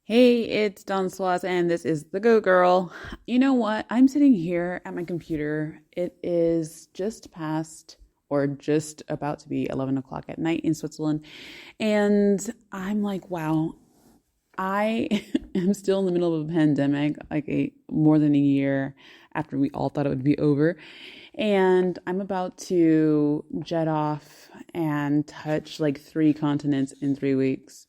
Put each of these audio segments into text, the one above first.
Hey, it's Dawn Swas, and this is the Go Girl. You know what? I'm sitting here at my computer. It is just past or just about to be 11 o'clock at night in Switzerland. And I'm like, wow, I am still in the middle of a pandemic, like more than a year after we all thought it would be over. And I'm about to jet off and touch like three continents in 3 weeks.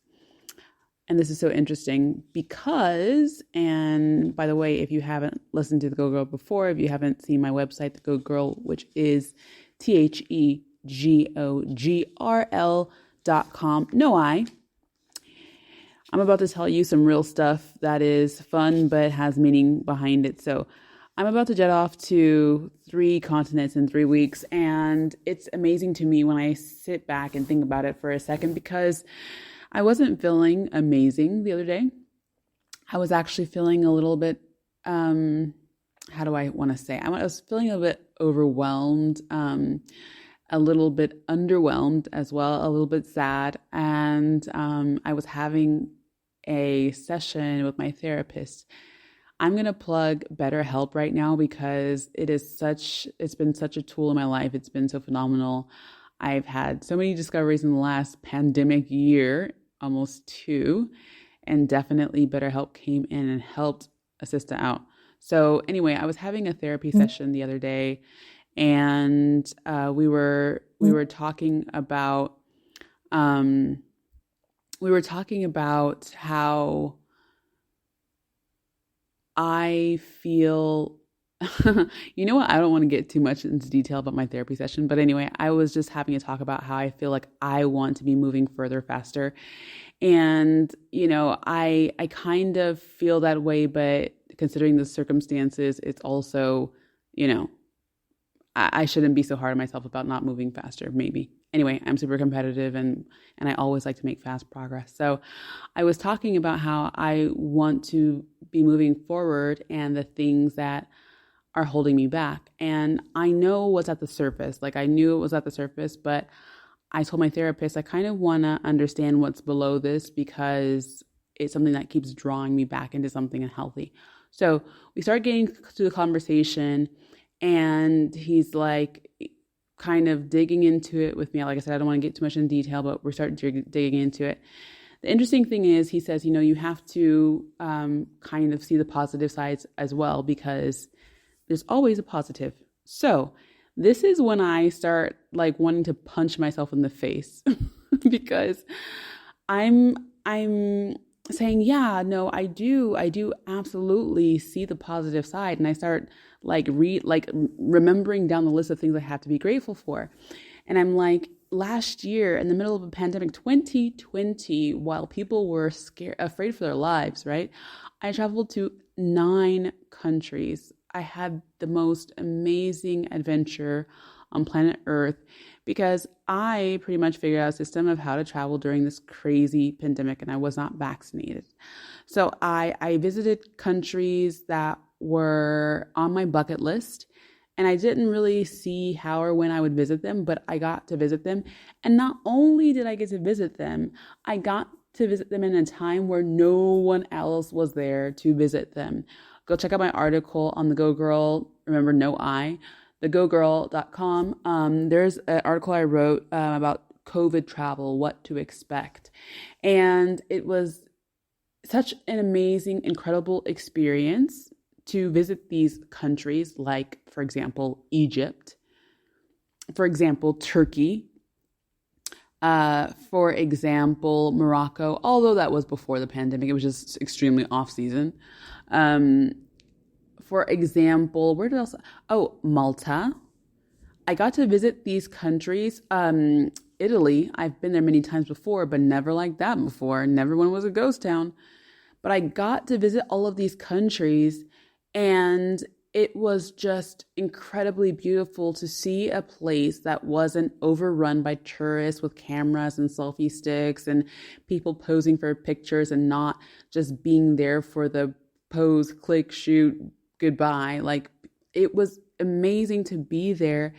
And this is so interesting because, and by the way, if you haven't listened to the Go Girl before, if you haven't seen my website, the Go Girl, which is TheGogrl.com, I'm about to tell you some real stuff that is fun but has meaning behind it. So I'm about to jet off to three continents in 3 weeks. And it's amazing to me when I sit back and think about it for a second because I wasn't feeling amazing the other day. I was actually feeling a little bit, how do I want to say? I was feeling a bit overwhelmed, a little bit underwhelmed as well, a little bit sad. And I was having a session with my therapist. I'm going to plug BetterHelp right now because it's been such a tool in my life. It's been so phenomenal. I've had so many discoveries in the last pandemic year, almost two, and definitely BetterHelp came in and helped a sister out. So anyway, I was having a therapy session the other day, and we were talking about how I feel. You know what? I don't want to get too much into detail about my therapy session, but anyway, I was just having a talk about how I feel like I want to be moving further faster. And, I kind of feel that way, but considering the circumstances, it's also, you know, I shouldn't be so hard on myself about not moving faster, maybe. Anyway, I'm super competitive and I always like to make fast progress. So I was talking about how I want to be moving forward and the things that are holding me back. And I know what's at the surface. Like I knew it was at the surface, but I told my therapist I kind of want to understand what's below this because it's something that keeps drawing me back into something unhealthy. So we started getting to the conversation and he's like kind of digging into it with me. Like I said, I don't want to get too much in detail, but we're starting digging into it. The interesting thing is he says, you have to kind of see the positive sides as well because there's always a positive. So this is when I start like wanting to punch myself in the face because I'm saying, yeah, no, I do absolutely see the positive side. And I start remembering down the list of things I have to be grateful for. And I'm like, last year in the middle of a pandemic, 2020, while people were afraid for their lives, right? I traveled to 9 countries. I had the most amazing adventure on planet Earth because I pretty much figured out a system of how to travel during this crazy pandemic and I was not vaccinated. So I visited countries that were on my bucket list and I didn't really see how or when I would visit them, but I got to visit them. And not only did I get to visit them, I got to visit them in a time where no one else was there to visit them. Go check out my article on the Go Girl. Remember, no I, thegogrl.com. There's an article I wrote about COVID travel, what to expect. And it was such an amazing, incredible experience to visit these countries like, for example, Egypt, for example, Turkey, for example, Morocco, although that was before the pandemic, it was just extremely off season. For example, where did else? Oh, Malta. I got to visit these countries. Italy, I've been there many times before, but never like that before. Never when it was a ghost town. But I got to visit all of these countries and it was just incredibly beautiful to see a place that wasn't overrun by tourists with cameras and selfie sticks and people posing for pictures and not just being there for the pose, click, shoot, goodbye. Like it was amazing to be there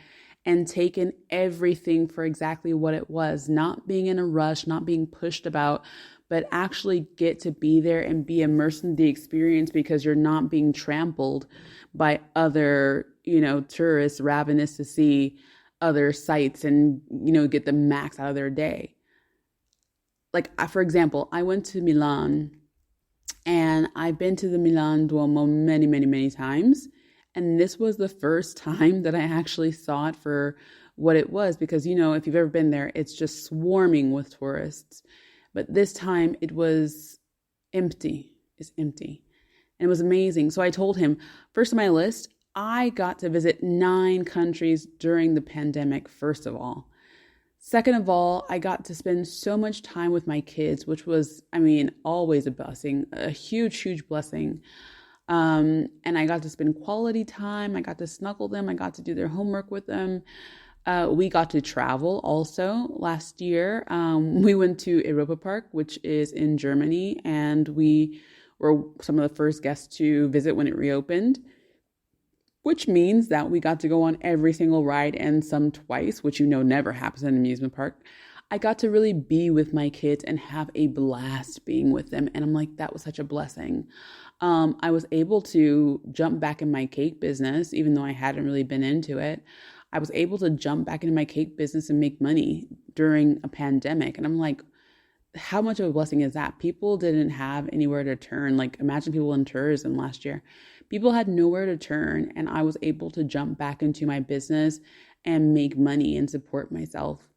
and taken everything for exactly what it was, not being in a rush, not being pushed about, but actually get to be there and be immersed in the experience because you're not being trampled by other, tourists ravenous to see other sites and, get the max out of their day. Like, for example, I went to Milan and I've been to the Milan Duomo many, many, many times. And this was the first time that I actually saw it for what it was, because, if you've ever been there, it's just swarming with tourists. But this time it was empty. It's empty. And it was amazing. So I told him, first on my list, I got to visit 9 countries during the pandemic, first of all. Second of all, I got to spend so much time with my kids, which was, always a blessing, a huge, huge blessing. And I got to spend quality time. I got to snuggle them. I got to do their homework with them. We got to travel also last year. We went to Europa Park, which is in Germany, and we were some of the first guests to visit when it reopened, which means that we got to go on every single ride and some twice, which never happens in an amusement park. I got to really be with my kids and have a blast being with them. And I'm like, that was such a blessing. I was able to jump back in my cake business, even though I hadn't really been into it. I was able to jump back into my cake business and make money during a pandemic. And I'm like, how much of a blessing is that? People didn't have anywhere to turn. Like, imagine people in tourism last year. People had nowhere to turn, and I was able to jump back into my business and make money and support myself.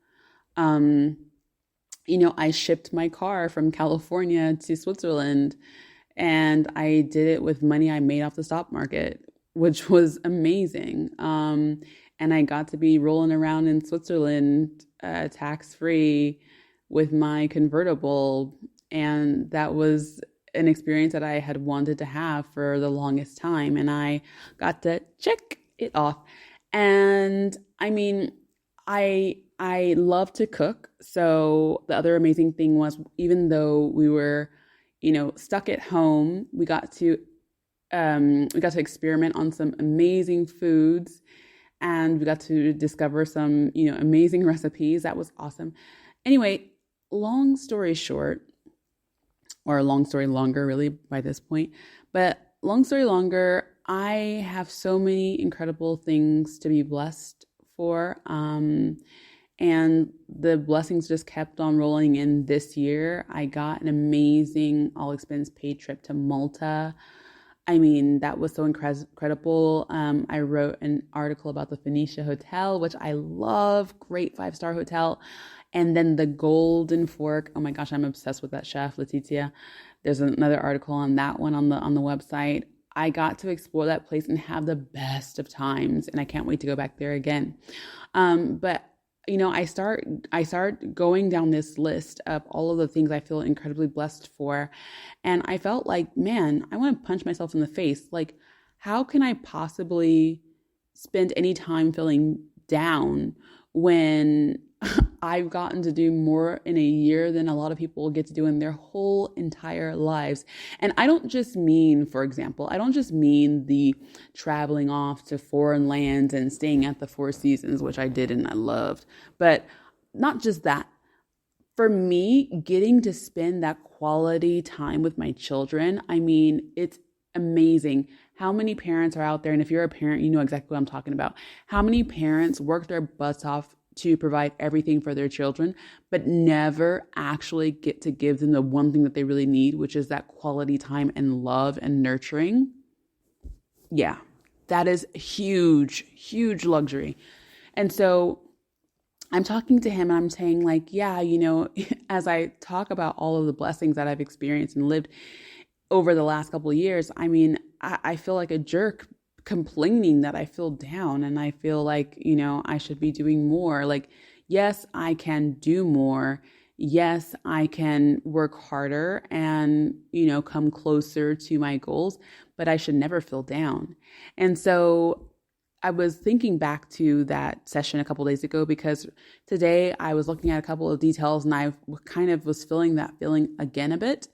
I shipped my car from California to Switzerland, and I did it with money I made off the stock market, which was amazing. And I got to be rolling around in Switzerland tax-free with my convertible. And that was an experience that I had wanted to have for the longest time. And I got to check it off. And I love to cook. So the other amazing thing was, even though we were, stuck at home, we got to experiment on some amazing foods, and we got to discover some, amazing recipes. That was awesome. Anyway, long story short, or long story longer, really, by this point, but long story longer, I have so many incredible things to be blessed for. And the blessings just kept on rolling in this year. I got an amazing all expense paid trip to Malta. That was so incredible. I wrote an article about the Phoenicia Hotel, which I love, great 5-star hotel. And then the Golden Fork. Oh my gosh, I'm obsessed with that chef, Letizia. There's another article on that one on the website. I got to explore that place and have the best of times, and I can't wait to go back there again. But I start going down this list of all of the things I feel incredibly blessed for. And I felt like, man, I want to punch myself in the face. Like, how can I possibly spend any time feeling down when I've gotten to do more in a year than a lot of people get to do in their whole entire lives? And I don't just mean, for example, the traveling off to foreign lands and staying at the Four Seasons, which I did and I loved, but not just that. For me, getting to spend that quality time with my children, it's amazing how many parents are out there. And if you're a parent, you know exactly what I'm talking about. How many parents work their butts off to provide everything for their children, but never actually get to give them the one thing that they really need, which is that quality time and love and nurturing. Yeah, that is huge, huge luxury. And so I'm talking to him and I'm saying, like, yeah, as I talk about all of the blessings that I've experienced and lived over the last couple of years, I feel like a jerk complaining that I feel down and I feel like, I should be doing more. Like, yes, I can do more. Yes, I can work harder and, come closer to my goals, but I should never feel down. And so I was thinking back to that session a couple of days ago, because today I was looking at a couple of details and I kind of was feeling that feeling again a bit.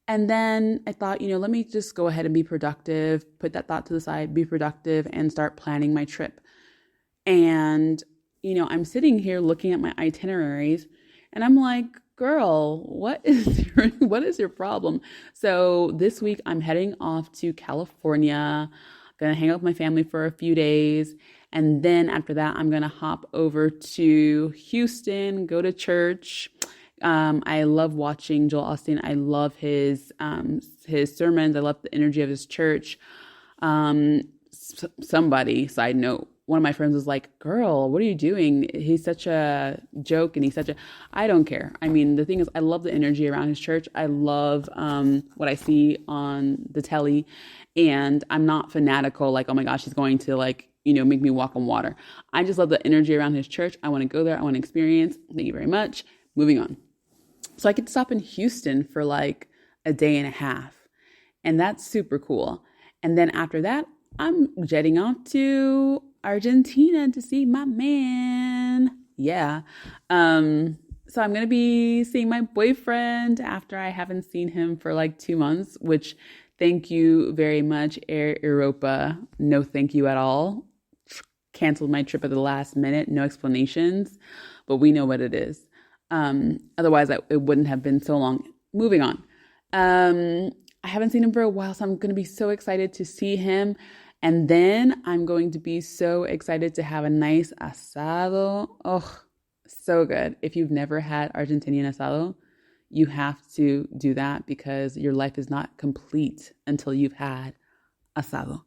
And then I thought, let me just go ahead and be productive, put that thought to the side, be productive, and start planning my trip. And, I'm sitting here looking at my itineraries and I'm like, girl, what is your problem? So this week I'm heading off to California. Gonna hang out with my family for a few days. And then after that, I'm gonna hop over to Houston, go to church. I love watching Joel Osteen. I love his sermons. I love the energy of his church. Somebody, side note, one of my friends was like, girl, what are you doing? He's such a joke and I don't care. I mean, the thing is, I love the energy around his church. I love what I see on the telly, and I'm not fanatical, like, oh my gosh, he's going to make me walk on water. I just love the energy around his church. I want to go there. I want to experience. Thank you very much. Moving on. So I get to stop in Houston for like a day and a half, and that's super cool. And then after that, I'm jetting off to Argentina to see my man. Yeah. So I'm going to be seeing my boyfriend after I haven't seen him for like 2 months, which thank you very much, Air Europa. No, thank you at all. Canceled my trip at the last minute. No explanations, but we know what it is. Otherwise it wouldn't have been so long. Moving on. I haven't seen him for a while, so I'm going to be so excited to see him. And then I'm going to be so excited to have a nice asado. Oh, so good. If you've never had Argentinian asado, you have to do that because your life is not complete until you've had asado.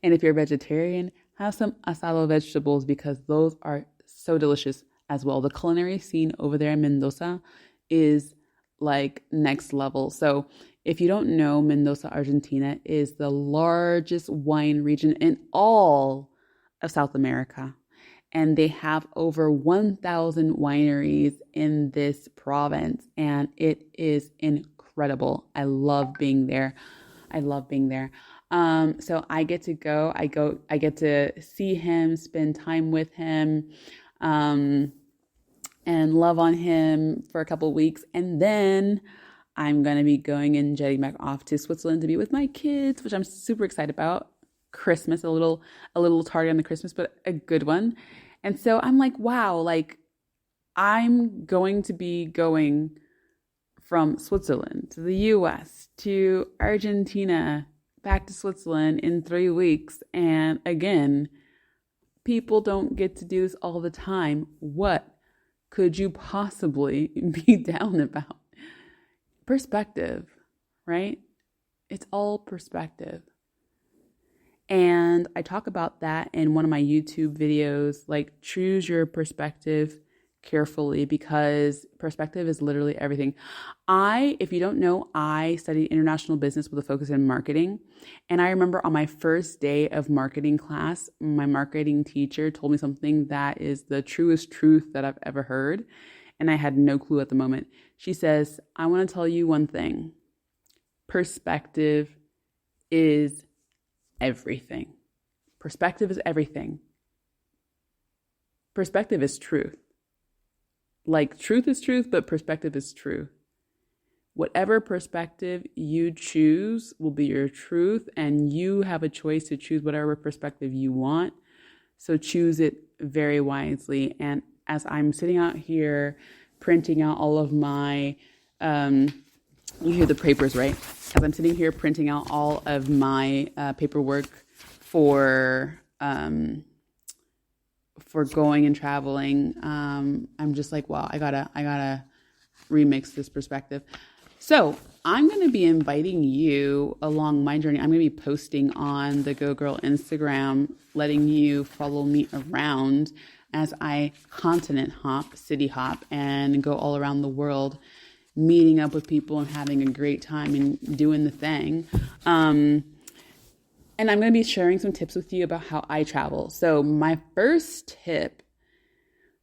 And if you're a vegetarian, have some asado vegetables because those are so delicious as well. The culinary scene over there in Mendoza is like next level. So if you don't know, Mendoza, Argentina is the largest wine region in all of South America. And they have over 1,000 wineries in this province. And it is incredible. I love being there. So I get to go. I get to see him, spend time with him, and love on him for a couple of weeks. And then I'm going to be going and jetting back off to Switzerland to be with my kids, which I'm super excited about. Christmas, a little tardy on the Christmas, but a good one. And so I'm like, wow, like I'm going to be going from Switzerland to the US to Argentina, back to Switzerland in 3 weeks. And again, people don't get to do this all the time. What could you possibly be down about? Perspective, right? It's all perspective. And I talk about that in one of my YouTube videos, like choose your perspective carefully because perspective is literally everything. If you don't know, I studied international business with a focus in marketing. And I remember on my first day of marketing class, my marketing teacher told me something that is the truest truth that I've ever heard. And I had no clue at the moment. She says, I want to tell you one thing. Perspective is everything. Perspective is everything. Perspective is truth. Like truth is truth, but perspective is true. Whatever perspective you choose will be your truth, and you have a choice to choose whatever perspective you want. So choose it very wisely. And as I'm sitting out here printing out all of my, you hear the papers, right? As I'm sitting here printing out all of my paperwork for going and traveling, I'm just like, wow, I gotta remix this perspective. So I'm going to be inviting you along my journey. I'm going to be posting on the Go Girl Instagram, letting you follow me around as I continent hop, city hop, and go all around the world, meeting up with people and having a great time and doing the thing. And I'm going to be sharing some tips with you about how I travel. So my first tip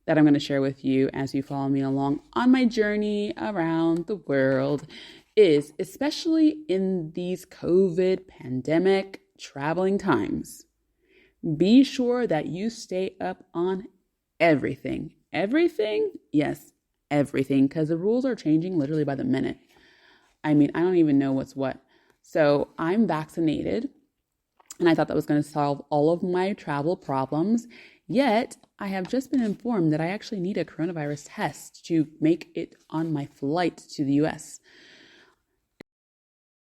that I'm going to share with you as you follow me along on my journey around the world is, especially in these COVID pandemic traveling times, be sure that you stay up on everything. Everything? Yes, everything, because the rules are changing literally by the minute. I mean, I don't even know what's what. So I'm vaccinated, and I thought that was going to solve all of my travel problems. Yet, I have just been informed that I actually need a coronavirus test to make it on my flight to the US.